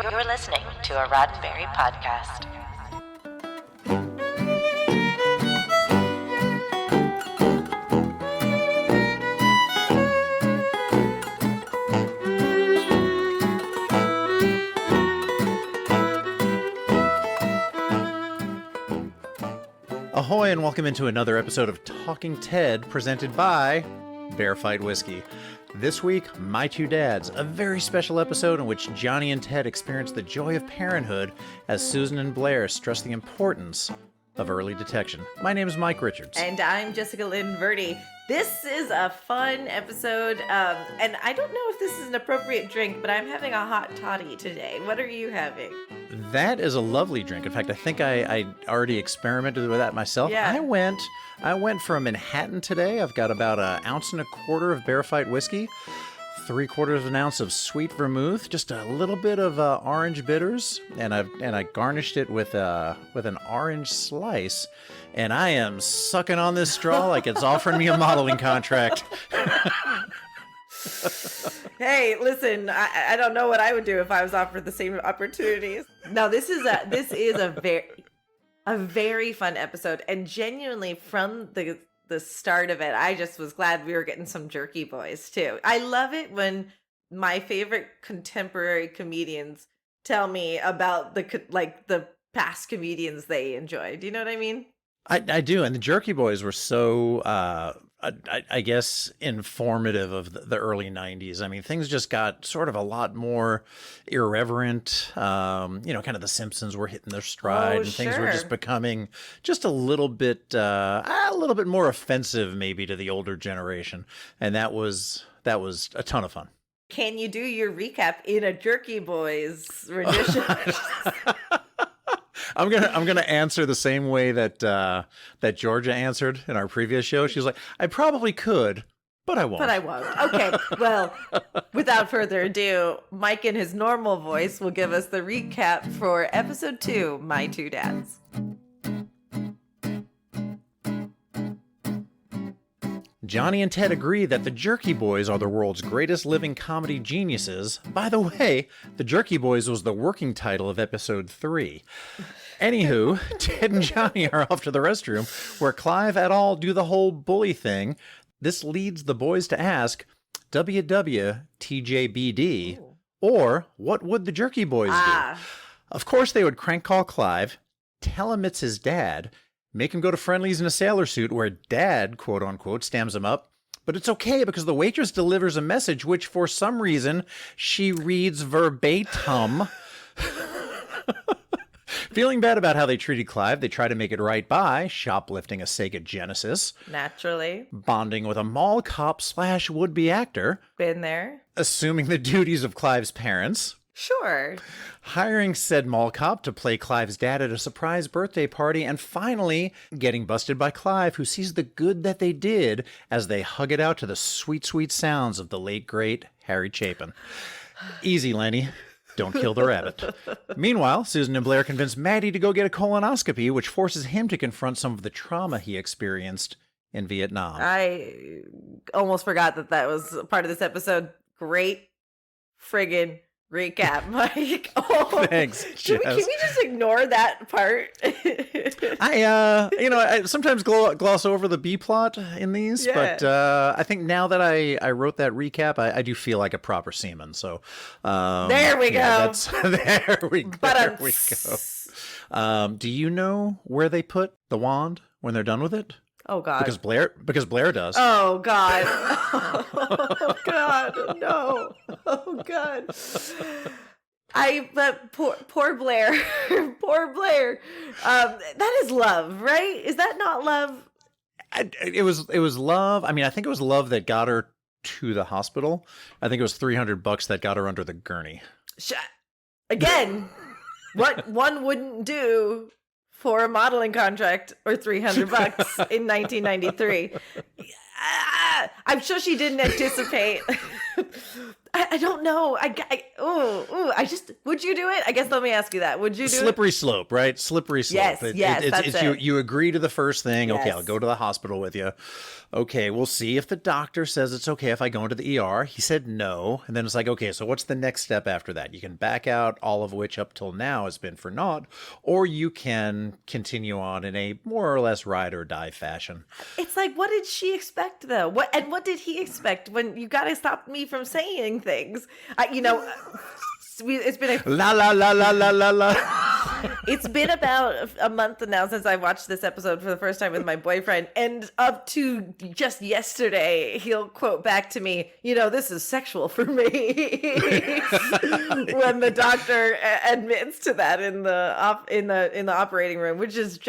You're listening to a Roddenberry podcast. Ahoy and welcome into another episode of Talking Ted presented by Bear Fight Whiskey. This week, My Two Dads, a very special episode in which Johnny and Ted experience the joy of parenthood as Susan and Blair stress the importance of early detection. My name is Mike Richards. And I'm Jessica Lynn Verdi. This is a fun episode, and I don't know if this is an appropriate drink, but I'm having a hot toddy today. What are you having? That is a lovely drink. In fact, I think I already experimented with that myself. Yeah. I went for a Manhattan today. I've got about 1.25 ounces of Bear Fight whiskey, 3/4 ounce of sweet vermouth, just a little bit of orange bitters, and I garnished it with an orange slice. And I am sucking on this straw like it's offering me a modeling contract. Hey, listen, I don't know what I would do if I was offered the same opportunities. No, this is a very fun episode, and genuinely from the start of it, I just was glad we were getting some jerky boys too. I love it when my favorite contemporary comedians tell me about the past comedians they enjoy. Do you know what I mean? I do, and the Jerky Boys were so, I guess, informative of the early 90s. I mean, things just got sort of a lot more irreverent. Kind of The Simpsons were hitting their stride, and things were just becoming just a little bit more offensive, maybe, to the older generation, and that was a ton of fun. Can you do your recap in a Jerky Boys rendition? I'm gonna answer the same way that Georgia answered in our previous show. She's like, I probably could, but I won't. Okay, well, without further ado, Mike in his normal voice will give us the recap for episode 2, My Two Dads. Johnny and Ted agree that the Jerky Boys are the world's greatest living comedy geniuses. By the way, the Jerky Boys was the working title of episode 3. Anywho, Ted and Johnny are off to the restroom, where Clive et al. Do the whole bully thing. This leads the boys to ask, WWTJBD, or what would the Jerky Boys do? Of course they would crank call Clive, tell him it's his dad, make him go to Friendly's in a sailor suit where Dad, quote unquote, stands him up. But it's okay because the waitress delivers a message which, for some reason, she reads verbatim. Feeling bad about how they treated Clive, they try to make it right by shoplifting a Sega Genesis. Naturally. Bonding with a mall cop / would-be actor. Been there. Assuming the duties of Clive's parents. Sure. Hiring said mall cop to play Clive's dad at a surprise birthday party, and finally getting busted by Clive, who sees the good that they did as they hug it out to the sweet, sweet sounds of the late, great Harry Chapin. Easy, Lenny. Don't kill the rabbit. Meanwhile, Susan and Blair convince Maddie to go get a colonoscopy, which forces him to confront some of the trauma he experienced in Vietnam. I almost forgot that was part of this episode. Great friggin' recap, Mike. Oh, thanks, Jess. Can we just ignore that part? I sometimes gloss over the B plot in these, but I think now that I wrote that recap, I do feel like a proper seaman. So there we go. There we go. Do you know where they put the wand when they're done with it? Oh God! Because Blair does. Oh God! Oh God! No! Oh God! But poor Blair, poor Blair. That is love, right? Is that not love? It was love. I mean, I think it was love that got her to the hospital. I think it was $300 that got her under the gurney. Again, what one wouldn't do for a modeling contract or $300 in 1993. I'm sure she didn't anticipate. I don't know. Would you do it? I guess let me ask you that. Would you do Slippery slope, right? Slippery slope. Yes, that's it. You agree to the first thing. Okay, Yes. I'll go to the hospital with you. Okay, we'll see if the doctor says it's okay if I go into the ER. He said no. And then it's like, okay, so what's the next step after that? You can back out, all of which up till now has been for naught, or you can continue on in a more or less ride or die fashion. It's like, what did she expect though? What did he expect? When you got to stop me from saying things. It's been La la la la la la la. It's been about a month now since I watched this episode for the first time with my boyfriend, and up to just yesterday, he'll quote back to me, "This is sexual for me." When the doctor admits to that in the operating room, which is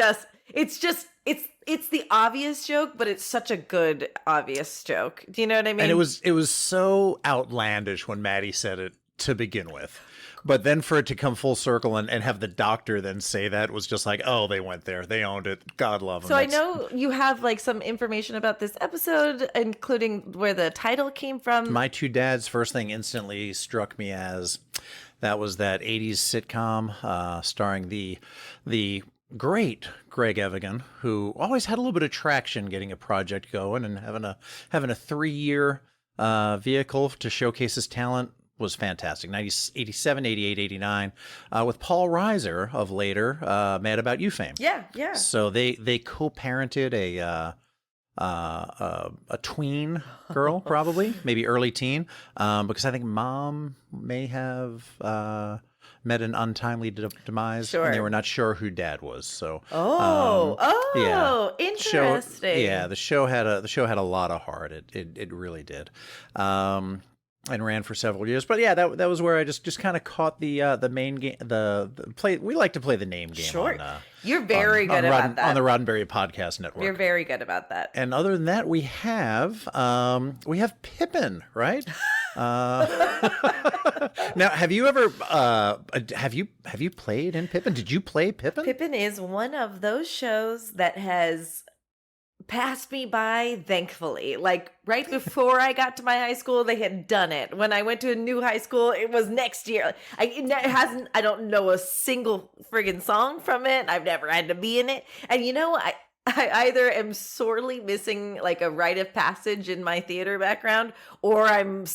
it's the obvious joke, but it's such a good obvious joke. Do you know what I mean? And it was so outlandish when Maddie said it to begin with. But then for it to come full circle and have the doctor then say that was just like, oh, they went there. They owned it. God love them. So I know you have like some information about this episode, including where the title came from. My two dads, first thing instantly struck me as that was that 80s sitcom starring the great Greg Evigan, who always had a little bit of traction getting a project going and having a 3-year vehicle to showcase his talent was fantastic. 87, 88, 89, with Paul Reiser of later Mad About You fame. Yeah. So they co-parented a tween girl, probably, maybe early teen, because I think mom may have met an untimely demise, Sure. and they were not sure who dad was. So, yeah. Interesting. The show had a lot of heart. It really did. And ran for several years, but yeah, that was where I just kind of caught the main game. The play. We like to play the name game. Sure, you're very good about that on the Roddenberry Podcast Network. You're very good about that. And other than that, we have Pippin, right? Now, have you ever have you played in Pippin? Did you play Pippin? Pippin is one of those shows that has passed me by, thankfully. Like right before I got to my high school, they had done it. When I went to a new high school, it was next year. I don't know a single friggin' song from it. I've never had to be in it. And I either am sorely missing like a rite of passage in my theater background, or I'm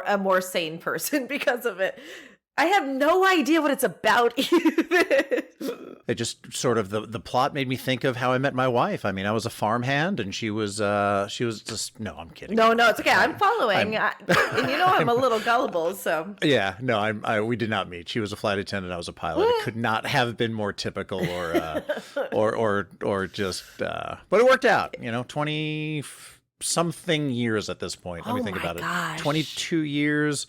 a more sane person because of it. I have no idea what it's about either. It just sort of the plot made me think of How I Met My Wife. I mean, I was a farmhand, and she was just no. I'm kidding. No, it's okay. I'm following, and I'm a little gullible. So yeah, no, we did not meet. She was a flight attendant. I was a pilot. It could not have been more typical, or just. But it worked out. 20 something years at this point. Let me think about it. 22 years.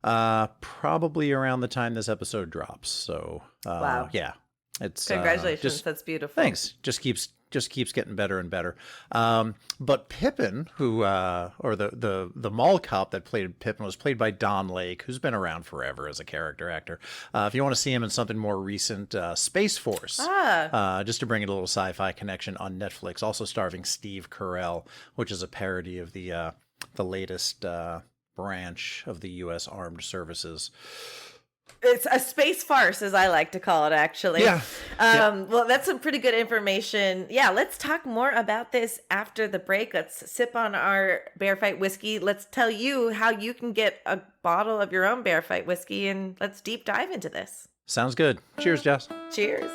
Probably around the time this episode drops. So wow. Yeah. It's congratulations. That's beautiful. Thanks. Just keeps getting better and better. But Pippin, who or the mall cop that played Pippin was played by Don Lake, who's been around forever as a character actor. If you want to see him in something more recent, Space Force, just to bring it a little sci-fi connection on Netflix, also starring Steve Carell, which is a parody of the latest branch of the U.S. Armed Services. It's a space farce, as I like to call it, actually. Yeah. Well, that's some pretty good information. Yeah, let's talk more about this after the break. Let's sip on our Bear Fight whiskey. Let's tell you how you can get a bottle of your own Bear Fight whiskey, and let's deep dive into this. Sounds good. Cheers, Jess. Cheers.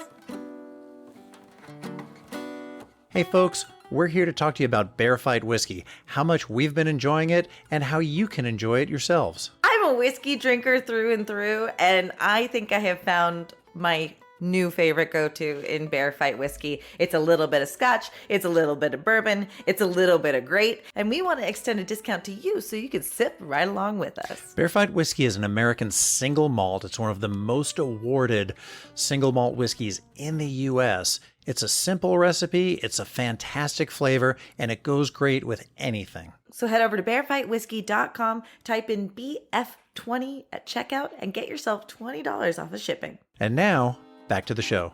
Hey, folks. We're here to talk to you about Bear Fight whiskey, how much we've been enjoying it, and how you can enjoy it yourselves. I'm a whiskey drinker through and through, and I think I have found my new favorite go-to in Bear Fight whiskey. It's a little bit of scotch, it's a little bit of bourbon, it's a little bit of grape, and we want to extend a discount to you so you can sip right along with us. Bear Fight whiskey is an American single malt. It's one of the most awarded single malt whiskeys in the U.S. It's a simple recipe, it's a fantastic flavor, and it goes great with anything. So head over to bearfightwhiskey.com, type in BF20 at checkout, and get yourself $20 off of shipping. And now, back to the show.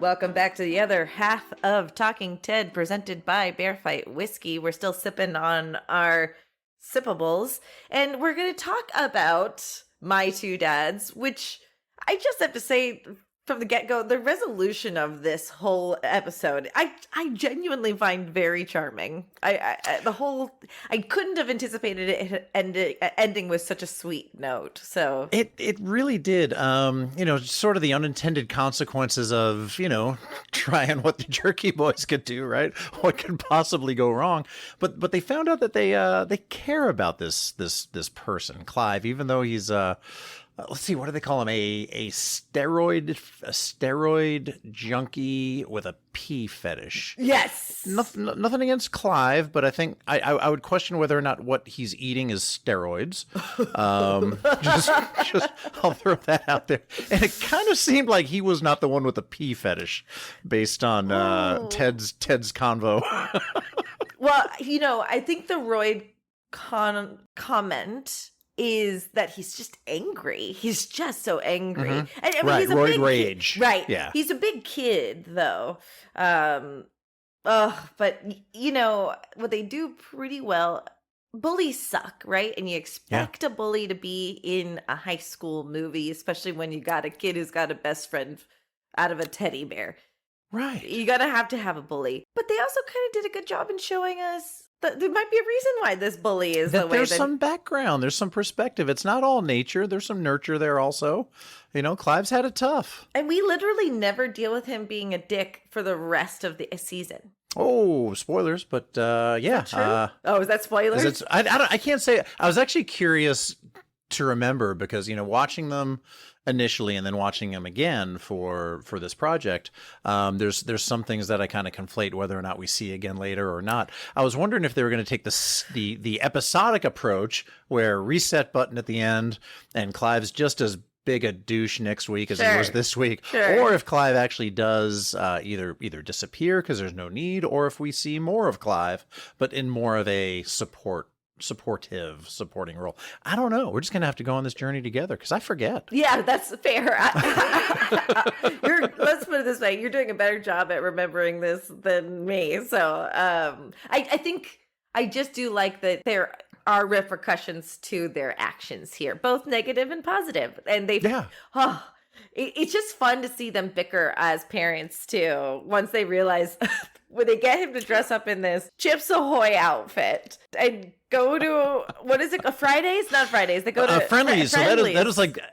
Welcome back to the other half of Talking Ted, presented by Bear Fight Whiskey. We're still sipping on our sippables, and we're going to talk about My Two Dads, which I just have to say from the get-go, the resolution of this whole episode, I genuinely find very charming. I couldn't have anticipated it ending with such a sweet note. So it really did. Sort of the unintended consequences of trying what the Jerky Boys could do, right? What could possibly go wrong? But they found out that they care about this person, Clive, even though he's let's see, what do they call him? A steroid junkie with a pee fetish. Yes. Nothing against Clive, but I think I would question whether or not what he's eating is steroids. Just I'll throw that out there. And it kind of seemed like he was not the one with the pee fetish, based on Ted's convo. Well, I think the Royd comment is that he's just angry. He's just so angry. Mm-hmm. And I mean, right, he's a Royd big rage. Kid. Right. Yeah. He's a big kid, though. But what they do pretty well, bullies suck, right? And you expect a bully to be in a high school movie, especially when you got a kid who's got a best friend out of a teddy bear. Right. You gotta have to have a bully. But they also kind of did a good job in showing us there might be a reason why this bully is the way. There's some background. There's some perspective. It's not all nature. There's some nurture there also. Clive's had it tough. And we literally never deal with him being a dick for the rest of the season. Oh, spoilers, but yeah. Is that true? Is that spoilers? I can't say. I was actually curious to remember because, watching them initially and then watching them again for this project, there's some things that I kind of conflate whether or not we see again later or not. I was wondering if they were going to take the episodic approach where reset button at the end and Clive's just as big a douche next week as he was this week, or if Clive actually does either disappear because there's no need, or if we see more of Clive but in more of a supporting role. I don't know. We're just gonna have to go on this journey together because I forget. Yeah, that's fair. Let's put it this way: you're doing a better job at remembering this than me. So I think I just do like that there are repercussions to their actions here, both negative and positive, and it's just fun to see them bicker as parents too. Once they realize when they get him to dress up in this Chips Ahoy outfit and go to what is it? Fridays? Not Fridays. They go to Friendlies. So Friendlies.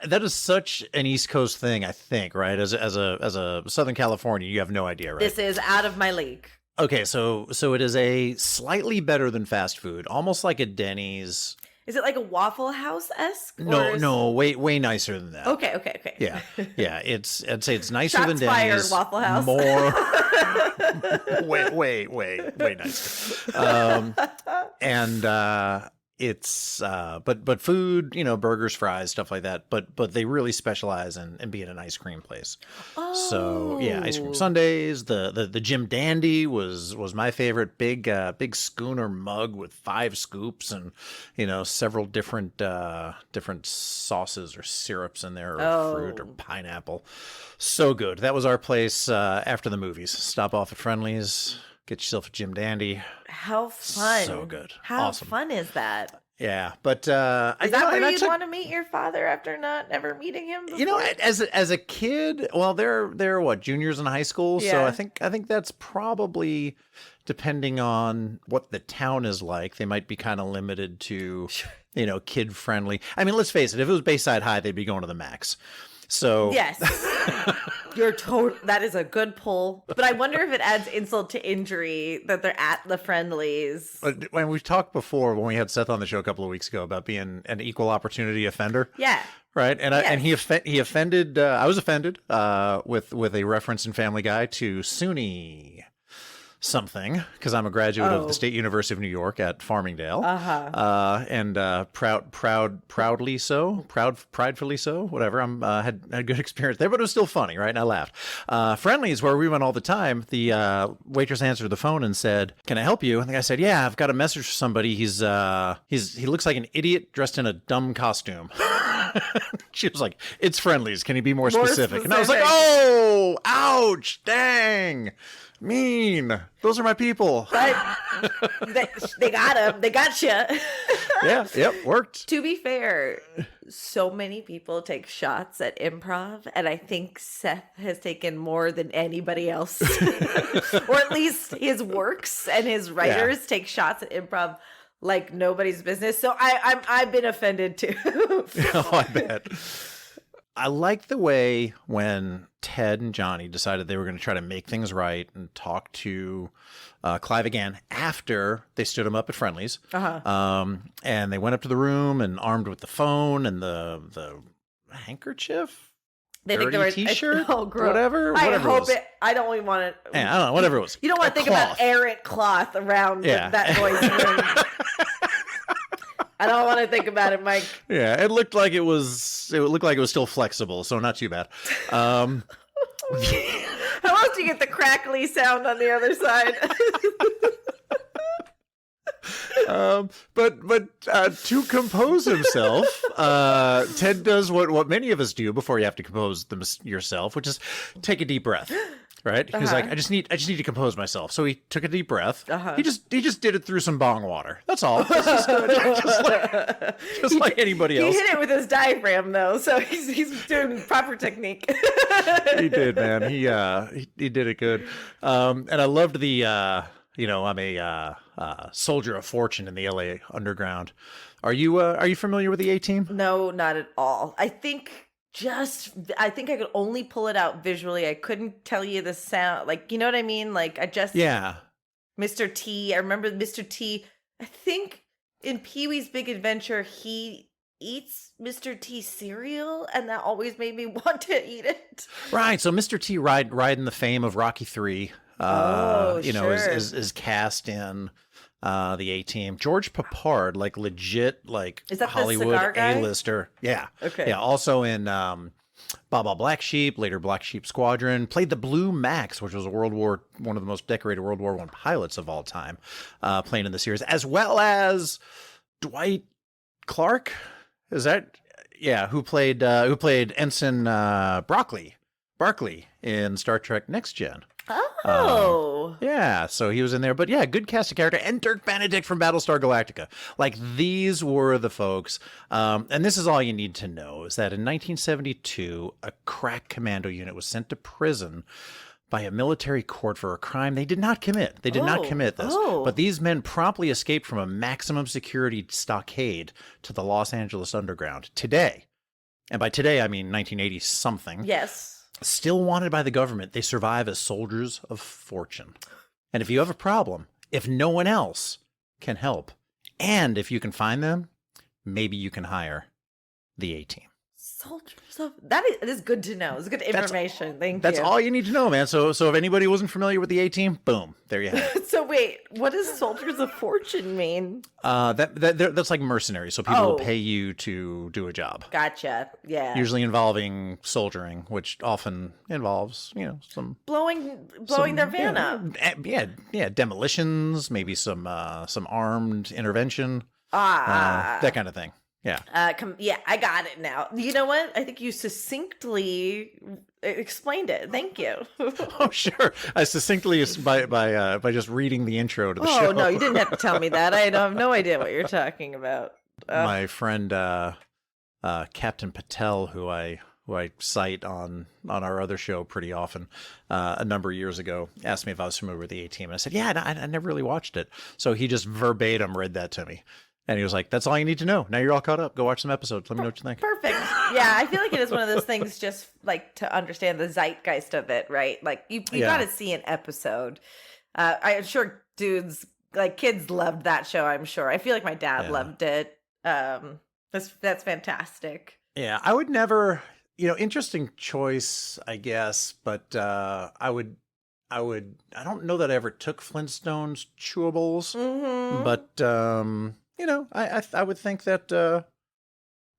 that is such an East Coast thing, I think, right? As a Southern California, you have no idea, right? This is out of my league. Okay, so it is a slightly better than fast food, almost like a Denny's. Is it like a Waffle House-esque? No, way nicer than that. Okay. Yeah. I'd say it's nicer Shots than Denny's. fired, Waffle House. More, way nicer. It's but food, burgers, fries, stuff like that. But they really specialize in being an ice cream place. Oh. So yeah, ice cream sundaes. The Jim Dandy was my favorite. Big schooner mug with 5 scoops and several different sauces or syrups in there, or fruit or pineapple. So good. That was our place after the movies. Stop off at Friendly's. Get yourself a Jim Dandy. How fun. So good. How awesome. fun is that? Yeah, but is that where you'd want to meet your father after not ever meeting him before? As a kid, well, they're what, juniors in high school, so I think that's probably, depending on what the town is like, they might be kind of limited to kid friendly. I mean, let's face it, if it was Bayside High, they'd be going to the Max. So yes, that is a good pull. But I wonder if it adds insult to injury that they're at the Friendlies. When we've talked before, when we had Seth on the show a couple of weeks ago about being an equal opportunity offender. Yeah. Right. And he offended. I was offended with a reference in Family Guy to SUNY something, because I'm a graduate of the State University of New York at Farmingdale. And pridefully so, whatever. Had a good experience there, but it was still funny, right? And I laughed. Friendly's, where we went all the time, the waitress answered the phone and said, "Can I help you?" And the guy said, "Yeah, I've got a message for somebody. He looks like an idiot dressed in a dumb costume." She was like, it's Friendlies. Can you be more More specific? And I was like, specific. oh, ouch, dang, mean. Those are my people. But they got him. They got you. Yeah, yep, worked. To be fair, so many people take shots at improv, and I think Seth has taken more than anybody else. Or at least his works and his writers take shots at improv like nobody's business. So I've been offended too. Oh, I bet. I like the way when Ted and Johnny decided they were going to try to make things right and talk to Clive again after they stood him up at Friendlies. And they went up to the room and armed with the phone and the handkerchief. They think they were T-shirt, gross. whatever. I Whatever hope was. it. I don't even want to. Yeah, I don't know. Whatever it was. You don't want to think about errant cloth around that boy's room. I don't want to think about it, Mike. Yeah, it looked like it was. It looked like it was still flexible, so not too bad. How else do you get the crackly sound on the other side? But to compose himself, Ted does what many of us do before you have to compose yourself, which is take a deep breath. Right? He's like, I just need to compose myself. So he took a deep breath. He just did it through some bong water. That's all. That's just good. just like anybody else. He hit it with his diaphragm though, so he's doing proper technique. He did, man. He did it good. And I loved the I'm a soldier of fortune in the LA Underground. Are you familiar with the A-Team? No, not at all. I think I could only pull it out visually. I couldn't tell you the sound. Like, you know what I mean? Like, Mr. T. I remember Mr. T. I think in Pee-wee's Big Adventure, he eats Mr. T cereal, and that always made me want to eat it. Right. So Mr. T riding the fame of Rocky III. Is cast in the A-Team. George Papard, like legit, like is that Hollywood A-lister. Yeah. Okay. Yeah. Also in Baba Black Sheep, later Black Sheep Squadron, played the Blue Max, which was one of the most decorated World War I pilots of all time, playing in the series, as well as Dwight Clark. Is that? Yeah. Who played Ensign Barclay in Star Trek Next Gen. Oh. Yeah, so he was in there. But yeah, good cast of character. And Dirk Benedict from Battlestar Galactica. Like, these were the folks. And this is all you need to know, is that in 1972, a crack commando unit was sent to prison by a military court for a crime they did not commit. They did not commit this. But these men promptly escaped from a maximum security stockade to the Los Angeles Underground today. And by today, I mean 1980-something. Yes. Still wanted by the government, they survive as soldiers of fortune. And if you have a problem, if no one else can help, and if you can find them, maybe you can hire the A-Team. Soldiers of... That is good to know. It's good information. Thank you. That's all you need to know, man. So if anybody wasn't familiar with the A-Team, boom, there you have it. So wait, what does Soldiers of Fortune mean? That's like mercenaries. So people will pay you to do a job. Gotcha. Yeah. Usually involving soldiering, which often involves, some blowing their van up. Yeah, demolitions, maybe some armed intervention. That kind of thing. Yeah. I got it now. You know what? I think you succinctly explained it. Thank you. Oh, sure. I succinctly by just reading the intro to the show. Oh, no, you didn't have to tell me that. I have no idea what you're talking about. My friend Captain Patel, who I cite on our other show pretty often, a number of years ago, asked me if I was familiar with the A-Team. And I said, yeah, I never really watched it. So he just verbatim read that to me. And he was like, that's all you need to know. Now you're all caught up. Go watch some episodes. Let me know what you think. Perfect. Yeah, I feel like it is one of those things just like to understand the zeitgeist of it, right? Like you got to see an episode. I'm sure dudes, like kids loved that show, I'm sure. I feel like my dad loved it. That's fantastic. Yeah, I would never, interesting choice, I guess, but I don't know that I ever took Flintstones chewables, but I would think that,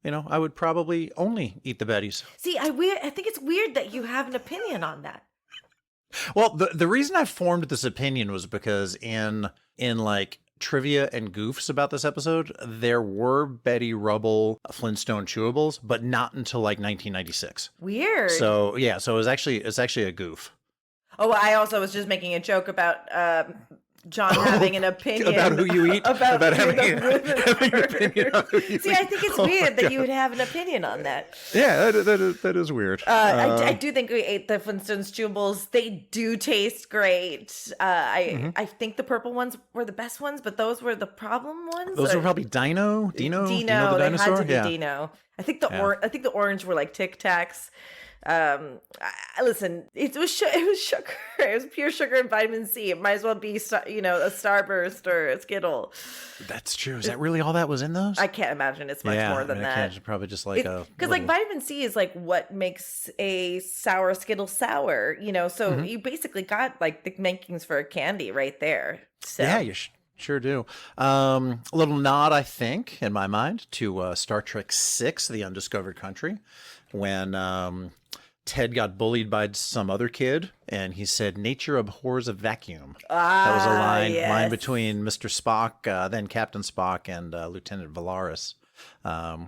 I would probably only eat the Bettys. See, I think it's weird that you have an opinion on that. Well, the reason I formed this opinion was because in like trivia and goofs about this episode, there were Betty Rubble Flintstone chewables, but not until like 1996. Weird. So yeah, so it's actually a goof. Oh, I also was just making a joke about John having an opinion about who you eat, about having an opinion on who you eat. See, I think it's weird that you would have an opinion on that. Yeah, that is weird. I do think we ate the Flintstones chewables. They do taste great. I think the purple ones were the best ones, but those were the problem ones. Those were probably Dino the dinosaur. They had to be Dino. I think the orange were like Tic Tacs. Listen, it was sugar. It was pure sugar and vitamin C. It might as well be, a Starburst or a Skittle. That's true. Is that really all that was in those? I can't imagine it's much more than that. It's probably just like because like vitamin C is like what makes a sour Skittle sour. So you basically got like the makings for a candy right there. So. Yeah, you sure do. A little nod, I think, in my mind, to Star Trek VI: The Undiscovered Country, when Ted got bullied by some other kid, and he said, "Nature abhors a vacuum." That was a line between Mr. Spock, then Captain Spock, and Lieutenant Valaris,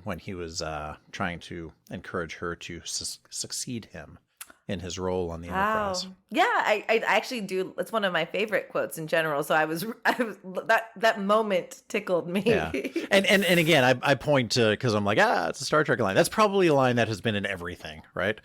when he was trying to encourage her to succeed him in his role on the Enterprise. Yeah, I actually do. It's one of my favorite quotes in general. So I was that moment tickled me. Yeah. And again, I point to, because I'm like, it's a Star Trek line. That's probably a line that has been in everything, right?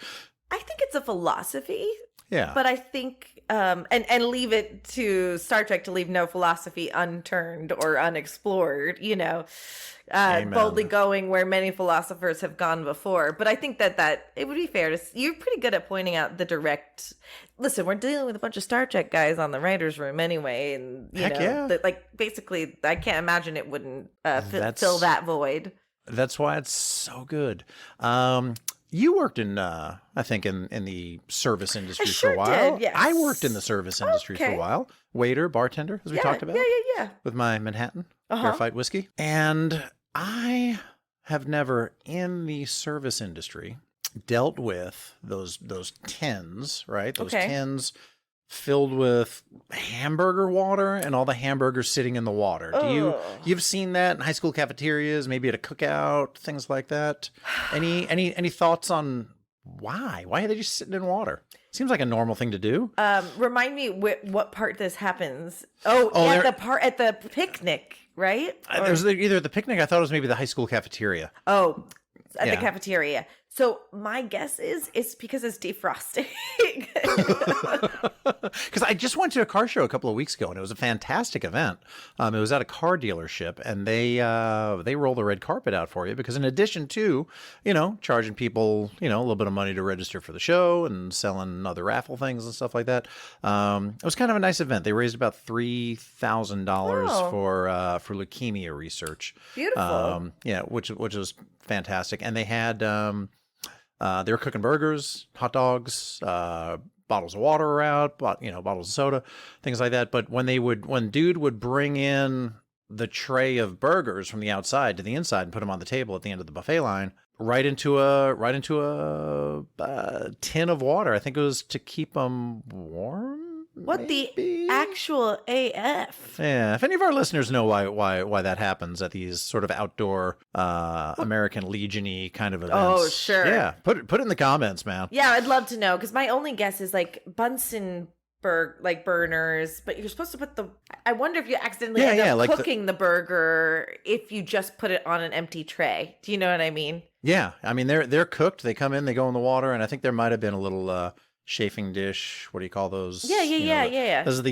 I think it's a philosophy. Yeah. But I think, and leave it to Star Trek to leave no philosophy unturned or unexplored, boldly going where many philosophers have gone before. But I think that it would be fair to, you're pretty good at pointing out the direct, listen, we're dealing with a bunch of Star Trek guys on the writer's room anyway. And, basically, I can't imagine it wouldn't fill that void. That's why it's so good. You worked in, I think, in the service industry for a while. Did, yes. I worked in the service industry for a while. Waiter, bartender, as we talked about. Yeah. With my Manhattan Graphite whiskey. And I have never, in the service industry, dealt with those tins, right? Those tins filled with hamburger water and all the hamburgers sitting in the water. You've seen that in high school cafeterias, maybe at a cookout, things like that? Any thoughts on why are they just sitting in water? Seems like a normal thing to do. Remind me what part this happens. At the picnic, right? It was either the picnic. I thought it was maybe the high school cafeteria. The cafeteria. So my guess is it's because it's defrosting. Because I just went to a car show a couple of weeks ago, and it was a fantastic event. It was at a car dealership, and they roll the red carpet out for you, because in addition to, charging people, a little bit of money to register for the show and selling other raffle things and stuff like that, it was kind of a nice event. They raised about $3,000 for leukemia research. Beautiful. Which was fantastic. And they had they were cooking burgers, hot dogs, bottles of water were out, bottles of soda, things like that. But when dude would bring in the tray of burgers from the outside to the inside and put them on the table at the end of the buffet line, right into a tin of water. I think it was to keep them warm. What the actual AF? Yeah, if any of our listeners know why that happens at these sort of outdoor American Legion-y kind of events. Oh, sure. Yeah, put it in the comments, man. Yeah, I'd love to know, because my only guess is like Bunsen burners, but you're supposed to put I wonder if you accidentally end up cooking the burger if you just put it on an empty tray. Do you know what I mean? Yeah, I mean they're cooked. They come in, they go in the water, and I think there might have been a little chafing dish. What do you call those? Yeah. This is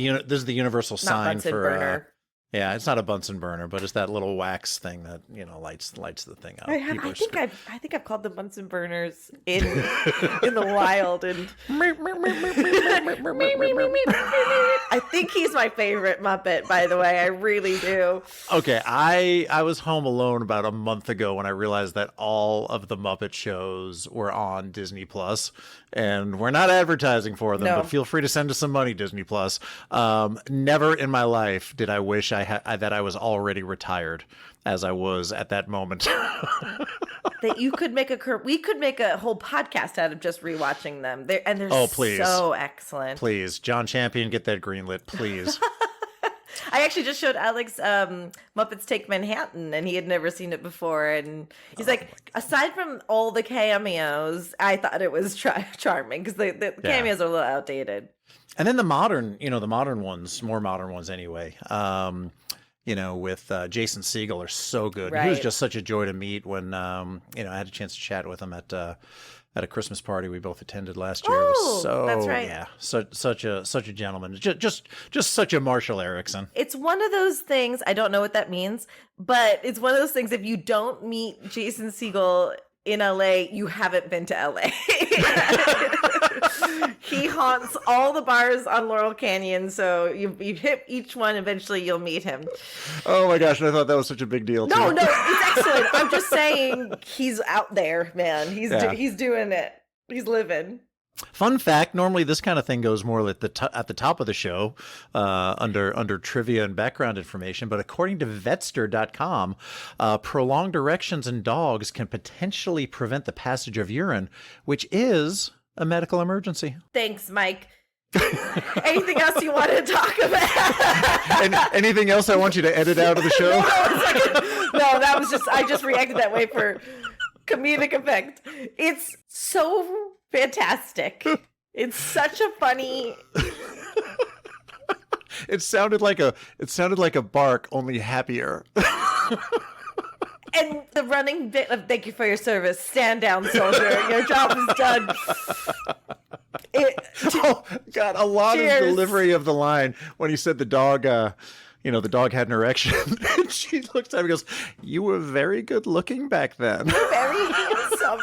the universal sign Bunsen for burner. Yeah, it's not a Bunsen burner, but it's that little wax thing that lights the thing up. I think I've called them Bunsen burners in the wild, and I think he's my favorite Muppet. By the way, I really do. Okay, I was home alone about a month ago when I realized that all of the Muppet shows were on Disney Plus, and we're not advertising for them, but feel free to send us some money, Disney Plus. Never in my life did I wish that I was already retired as I was at that moment. That you could we could make a whole podcast out of just rewatching them. They're please. So excellent. Please, John Champion, get that greenlit, please. I actually just showed Alex Muppets Take Manhattan, and he had never seen it before. And he's like, aside from all the cameos, I thought it was charming because the cameos are a little outdated. And then the modern ones, more modern ones anyway. With Jason Segel are so good. Right. He was just such a joy to meet when I had a chance to chat with him at a Christmas party we both attended last year. It was that's right. Yeah, such a gentleman. Just such a Marshall Erickson. It's one of those things, I don't know what that means, but it's one of those things, if you don't meet Jason Segel in LA, you haven't been to LA. He haunts all the bars on Laurel Canyon, so you hit each one, eventually you'll meet him. Oh my gosh, I thought that was such a big deal too. No, it's excellent. I'm just saying he's out there, man. He's doing it. He's living. Fun fact, normally this kind of thing goes more at the top of the show under trivia and background information, but according to vetster.com, prolonged erections in dogs can potentially prevent the passage of urine, which is a medical emergency. Thanks, Mike. Anything else you want to talk about? Anything else I want you to edit out of the show? No, that was I just reacted that way for comedic effect. It's so fantastic. It's such a funny. It sounded like a bark, only happier. And the running bit of "Thank you for your service, stand down, soldier. Your job is done." Oh God, a lot of delivery of the line when he said the dog. The dog had an erection. And she looks at him and goes, "You were very good looking back then." Very handsome.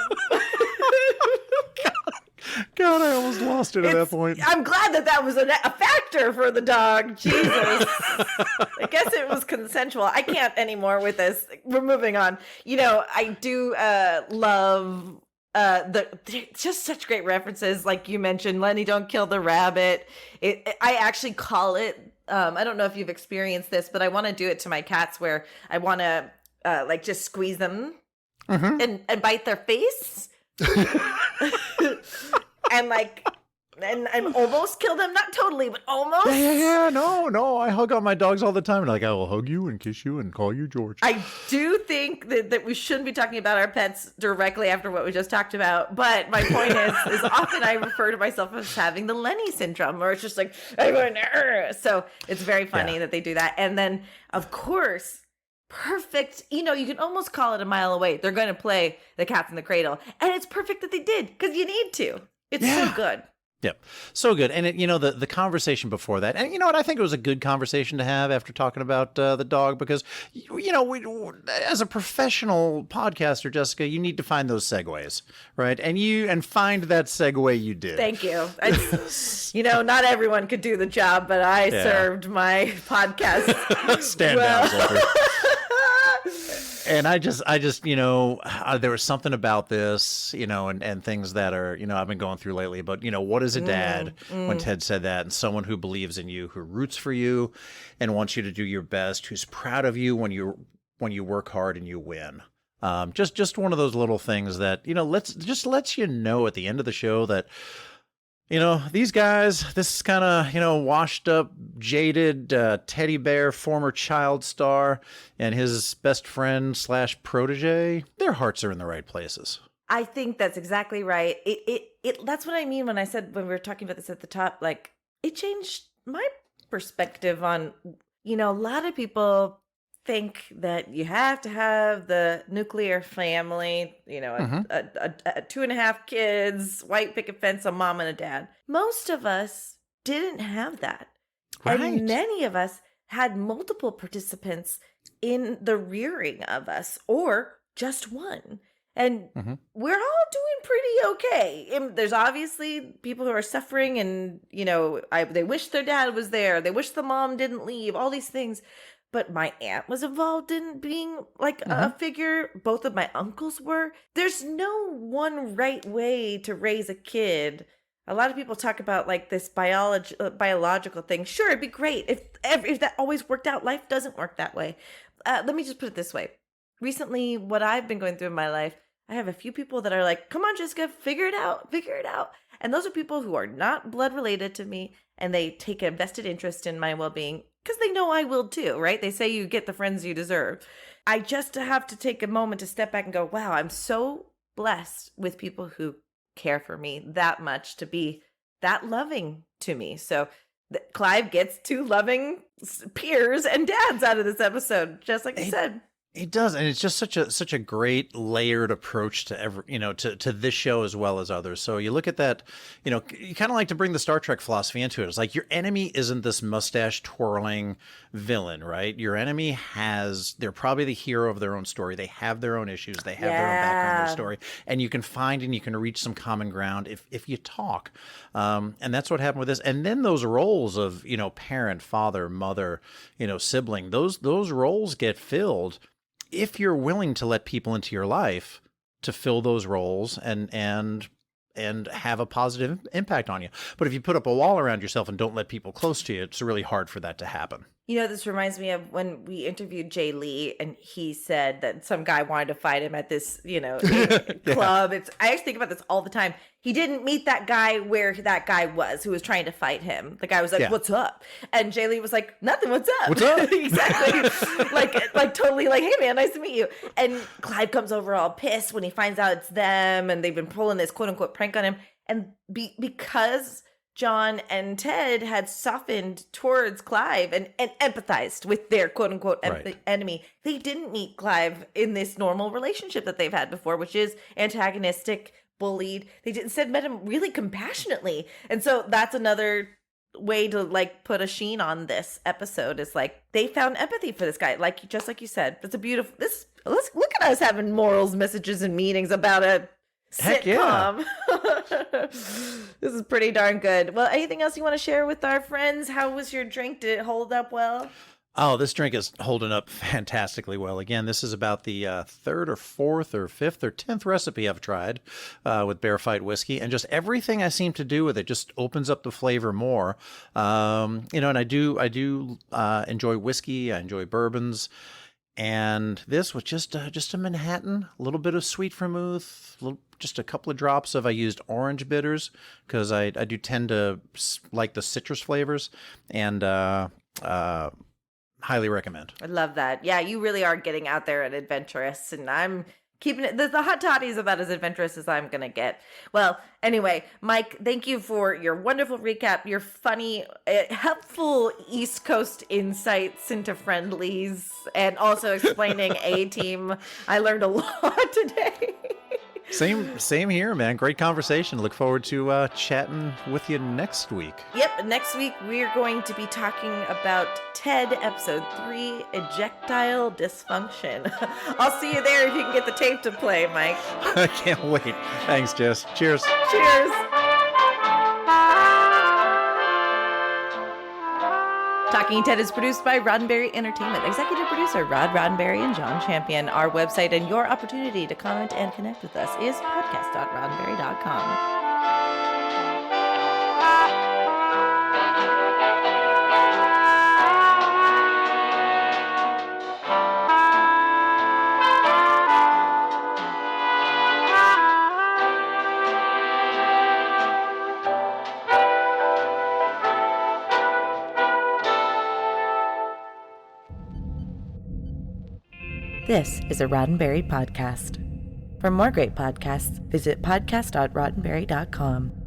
God, I almost lost it at that point. I'm glad that was a factor for the dog. Jesus. I guess it was consensual. I can't anymore with this. We're moving on. I do love just such great references. Like you mentioned, Lenny, don't kill the rabbit. I actually call it, I don't know if you've experienced this, but I want to do it to my cats where I want to just squeeze them and bite their face. and almost kill them, not totally, but almost. Yeah. No. I hug on my dogs all the time, and I will hug you and kiss you and call you George. I do think that we shouldn't be talking about our pets directly after what we just talked about. But my point is often I refer to myself as having the Lenny syndrome, where it's just like, so it's very funny that they do that. And then, of course, perfect. You can almost call it a mile away. They're going to play The Cat's in the Cradle. And it's perfect that they did, because you need to. It's so good. Yep. So good. And the conversation before that, and you know what, I think it was a good conversation to have after talking about the dog, because, we, as a professional podcaster, Jessica, you need to find those segues, right? And find that segue you did. Thank you. Not everyone could do the job, but I served my podcast. Stand down, soldier. And I just, there was something about this, and things that are, I've been going through lately, but, what is a dad when Ted said that? And someone who believes in you, who roots for you and wants you to do your best, who's proud of you when you work hard and you win. Just one of those little things that, lets you know at the end of the show that, these guys, this kind of, washed up, jaded teddy bear, former child star, and his best friend / protege, their hearts are in the right places. I think that's exactly right. That's what I mean when I said, when we were talking about this at the top, like, it changed my perspective on, a lot of people think that you have to have the nuclear family, a 2.5 kids, white picket fence, a mom and a dad. Most of us didn't have that. Right. And many of us had multiple participants in the rearing of us, or just one. And we're all doing pretty okay. And there's obviously people who are suffering and, they wish their dad was there. They wish the mom didn't leave, all these things. But my aunt was involved in being like a figure. Both of my uncles were. There's no one right way to raise a kid. A lot of people talk about like this biological thing. Sure, it'd be great if that always worked out. Life doesn't work that way. Let me just put it this way. Recently, what I've been going through in my life, I have a few people that are like, come on, Jessica, figure it out. And those are people who are not blood related to me, and they take a vested interest in my well-being. because they know I will too, right? They say you get the friends you deserve. I just have to take a moment to step back and go, wow, I'm so blessed with people who care for me that much to be that loving to me. So Clive gets two loving peers and dads out of this episode, just like you said. It does, and it's just such a great layered approach to to this show as well as others. So you look at that, you kind of like to bring the Star Trek philosophy into it. It's like your enemy isn't this mustache twirling villain, right? Your enemy they're probably the hero of their own story. They have their own issues. They have their own background, their story, and you can find and you can reach some common ground if you talk. And that's what happened with this. And then those roles of parent, father, mother, sibling, those roles get filled if you're willing to let people into your life to fill those roles and have a positive impact on you. But if you put up a wall around yourself and don't let people close to you, it's really hard for that to happen. This reminds me of when we interviewed Jay Lee, and he said that some guy wanted to fight him at this, club. I actually think about this all the time. He didn't meet that guy where that guy was who was trying to fight him. The guy was like, "What's up?" And Jay Lee was like, "Nothing. What's up?" What's up? Exactly. like totally like, "Hey man, nice to meet you." And Clive comes over all pissed when he finds out it's them, and they've been pulling this quote unquote prank on him. And because John and Ted had softened towards Clive and empathized with their quote-unquote enemy, they didn't meet Clive in this normal relationship that they've had before, which is antagonistic, bullied. They instead met him really compassionately. And so that's another way to put a sheen on this episode, is they found empathy for this guy. Just like you said, it's a beautiful, let's look at us having morals, messages, and meanings about a sitcom. This is pretty darn good. Well, anything else you want to share with our friends? How was your drink? Did it hold up well? Oh, this drink is holding up fantastically well. Again, this is about the third or fourth or fifth or 10th recipe I've tried with Bear Fight whiskey, and just everything I seem to do with it just opens up the flavor more. And I do enjoy whiskey. I enjoy bourbons. And this was just a Manhattan, a little bit of sweet vermouth, just a couple of drops of, I used orange bitters because I do tend to like the citrus flavors, and highly recommend. I love that. Yeah, you really are getting out there and adventurous, and I'm keeping it. The hot toddy is about as adventurous as I'm going to get. Well, anyway, Mike, thank you for your wonderful recap, your funny, helpful East Coast insights into friendlies, and also explaining A-Team. I learned a lot today. Same here, man. Great conversation. Look forward to chatting with you next week. Yep, next week we're going to be talking about TED episode 3, Ejectile Dysfunction. I'll see you there if you can get the tape to play, Mike. I can't wait. Thanks, Jess. Cheers. Cheers. Talking TED is produced by Roddenberry Entertainment. Executive producer Rod Roddenberry and John Champion. Our website and your opportunity to comment and connect with us is podcast.roddenberry.com. This is a Roddenberry podcast. For more great podcasts, visit podcast.roddenberry.com.